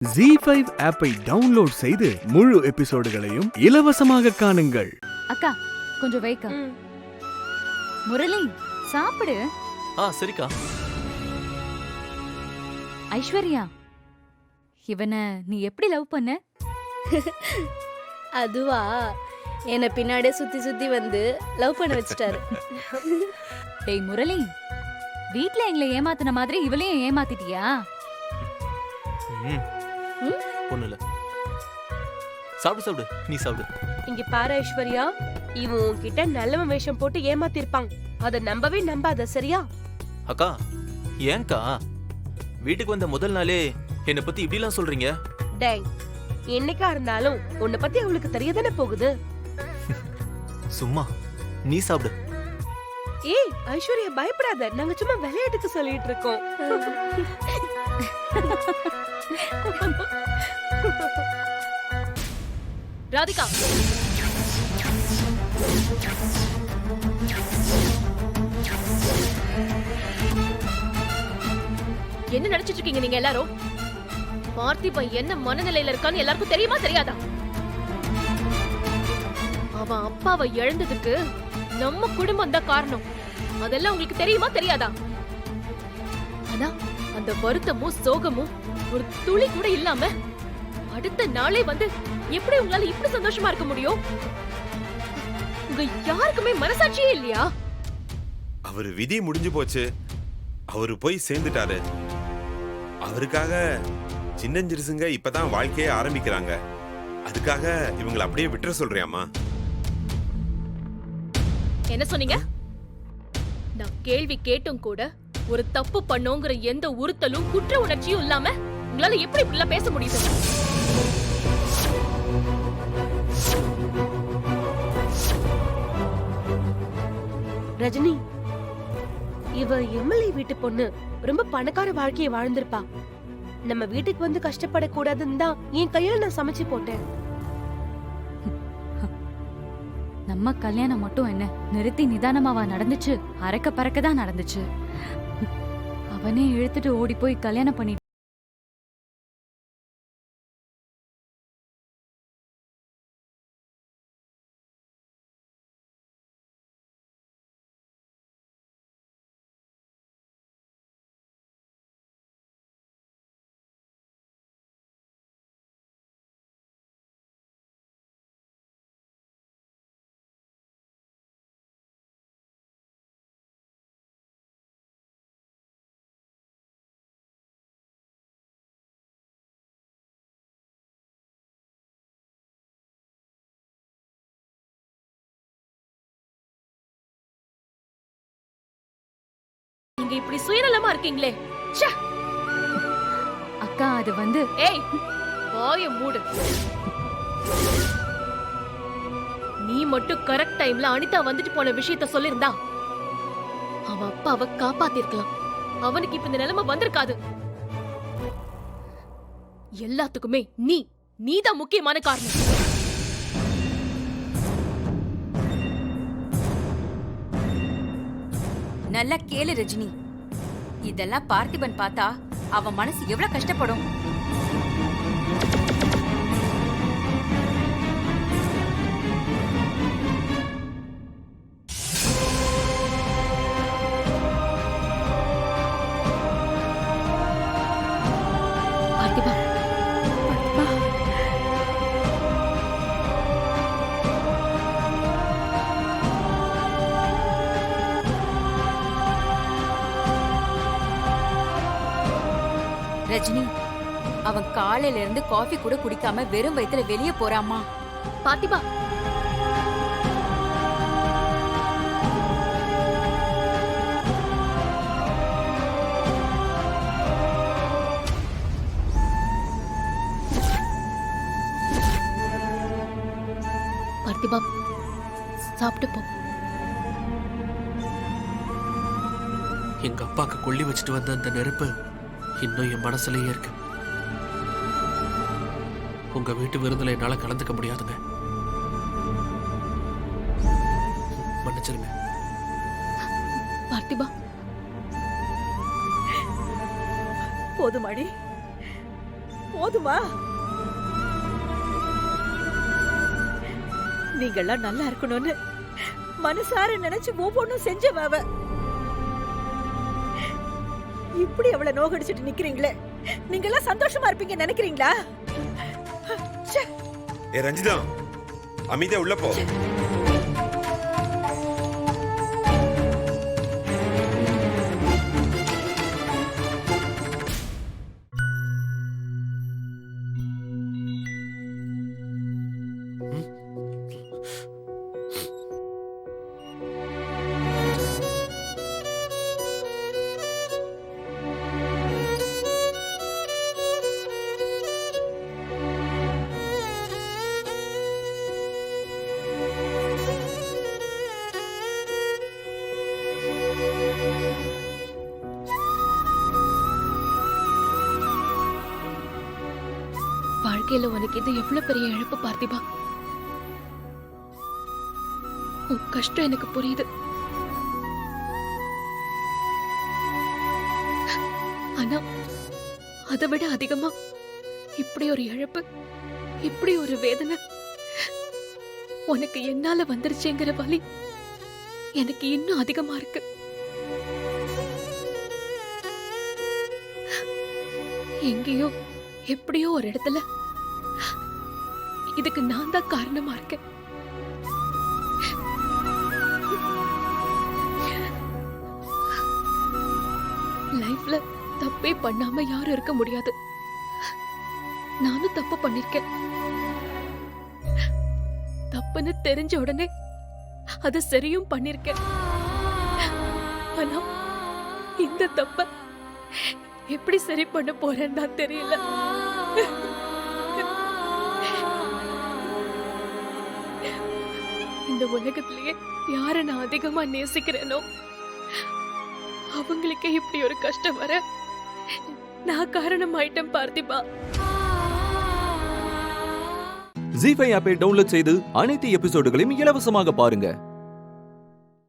ZEE5 ஆப்பை download செய்து முழு எபிசோடுகளையும் இலவசமாக காணுங்கள். அக்கா கொஞ்சம் வைக்க. முரளி சாப்பிடு. சரிக்கா. ஐஸ்வர்யா, இவனை நீ எப்படி லவ் பண்ண? அதுவா, என்ன பின்னாடியே சுத்தி சுத்தி வந்து லவ் பண்ண வச்சிட்டாரு. டேய் முரளி, வீட்ல எங்களை ஏமாத்தின மாதிரி இவளையும் ஏமாத்திட்டியா? ஒண்ணு இல்ல, சாப்பிடு சாப்பிடு, நீ சாப்பிடு. இங்க பாரு ஐஸ்வர்யா, இவன் உன்கிட்ட நல்லவன் வேஷம் போட்டு ஏமாத்திருப்பான். அத நம்பவே நம்பாத, சரியா? அக்கா, ஏன்க்கா வீட்டுக்கு வந்த முதல் நாளே என்னை பத்தி இப்படி எல்லாம் சொல்றீங்க? டேய், என்னைக்கா இருந்தாலும் உன்னை பத்தி அவளுக்கு தெரியதானே போகுது. சும்மா நீ சாப்பிடு. ஏய் ஐஸ்வர்யா, பயப்படாத, நாங்க சும்மா விளையாட்டுக்கு சொல்லிட்டு இருக்கோம். ராதிகா, என்ன நினைச்சிட்டு இருக்கீங்க நீங்க எல்லாரும்? பார்த்திபன் என்ன மனநிலையில இருக்கான்னு எல்லாருக்கும் தெரியுமா தெரியாதா? அவன் அப்பாவை இழந்ததுக்கு நம்ம குடும்பம் தான் காரணம். அதெல்லாம் உங்களுக்கு தெரியுமா தெரியாதா? ஆனா அந்த வருத்தமும் சோகமும் ஒரு துளி கூட இல்லாம அடுத்த நாளே வந்து எப்படி உங்களால இப்படி சந்தோஷமா இருக்க முடியும்? உங்க யாருக்குமே மனசாட்சியே இல்லையா? அவரு விதி முடிஞ்சு போச்சு, அவரு போய் சேர்ந்துட்டாரு. அவருக்காக சின்னஞ்சிறுசுங்க இப்பதான் வாழ்க்கையே ஆரம்பிக்கிறாங்க. அதுக்காக இவங்களை அப்படியே விட்டுற சொல்றியாமா? என்ன சொன்னீங்க? நான் கேள்வி கேட்டும் கூட ஒரு தப்பு பண்ணோங்கிற எந்த உறுத்தலும் குற்ற உணர்ச்சியும் இல்லாம உங்களால எப்படி இப்படிலாம் பேச முடியுது? ரஜினி, இவ எம்எல்ஏ வீட்டு பொண்ணு, ரொம்ப பணக்கார வாழ்க்கையை வாழ்ந்திருப்பா. நம்ம வீட்டுக்கு வந்து கஷ்டப்படக்கூடாதுன்னு தான் என் கையில நான் சமைச்சு போட்டேன். நம்ம கல்யாணம் மட்டும் என்ன நிறுத்தி நிதானமாவா நடந்துச்சு? அறக்க பறக்க தான் நடந்துச்சு. அவனே இழுத்துட்டு ஓடி போய் கல்யாணம் பண்ணி நீங்க இப்படி சுயநலமா இருக்கீங்களே. ச்சே! அக்கா அது வந்து ஏய், வாய மூடு. நீ மட்டும் கரெக்ட் டைம்ல அனிதா வந்துட்டு போன விஷயத்த சொல்லிருந்தா அவன் அப்பாவை காப்பாத்திருக்கலாம். அவனுக்கு இப்ப இந்த நிலைமை வந்திருக்காது. எல்லாத்துக்குமே நீதான் முக்கியமான காரணம். நல்லா கேளு ரஜினி, இதெல்லாம் பார்த்திபன் பார்த்தா அவன் மனசு எவ்வளவு கஷ்டப்படும். பார்த்திபா, ரஜினி, அவன் காலையில இருந்து காஃபி கூட குடிக்காம வெறும் வயித்துல வெளியே போறாமா. பார்த்திபா, பார்த்திபா, சாப்பிட்டு போ. எங்க அப்பாக்கு கொள்ளி வச்சுட்டு வந்த அந்த நெருப்பு இன்னும் என் மனசுலயே இருக்கு. உங்க வீட்டு விருந்துல என்னால கலந்துக்க முடியாதுங்க, மன்னிச்சிருங்க. பார்த்திபா, போதுமாடி, போதுமா? நீங்கெல்லாம் நல்லா இருக்கணும்னு மனசார நினைச்சு ஒவ்வொன்னும் செஞ்சவ அவ. இப்படி அவளை நோகடிச்சிட்டு நிக்கிறீங்களே, நீங்கெல்லாம் சந்தோஷமா இருப்பீங்க நினைக்கிறீங்களா? ச்சே. ஏ ரஞ்சிதா, அமைதியா உள்ள போ. வாழ்க்கையில உனக்கு இது எவ்வளவு பெரிய இழப்பு பார்த்திபா. உன் கஷ்டம் எனக்கு புரியுது. ஆனா அதை விட அதிகமா இப்படி ஒரு இழப்பு, இப்படி ஒரு வேதனை உனக்கு என்னால வந்துருச்சுங்கிற வலி எனக்கு இன்னும் அதிகமா இருக்கு. எங்கேயோ எப்படியோ ஒரு இடத்துல இதுக்கு நான் தான் காரணமா இருக்கேன். லைஃப்ல தப்பே பண்ணாம யாரும் இருக்க முடியாது. நானும் தப்பு பண்ணிருக்கேன். தப்புன்னு தெரிஞ்ச உடனே அது சரியும் பண்ணிருக்கேன். ஆனா இந்த தப்ப எப்படி சரி பண்ண போறேன்னு தான் தெரியல. இந்த உலகத்திலேயே யார நான் அதிகமா நேசிக்கிறேனோ அவங்களுக்கே இப்படி ஒரு கஷ்டம் வர நான் காரணமாயிட்டேன் பார்த்திபா. ஜீ5 ஆப்பை டவுன்லோட் செய்து அனைத்து எபிசோடுகளையும் இலவசமாக பாருங்க.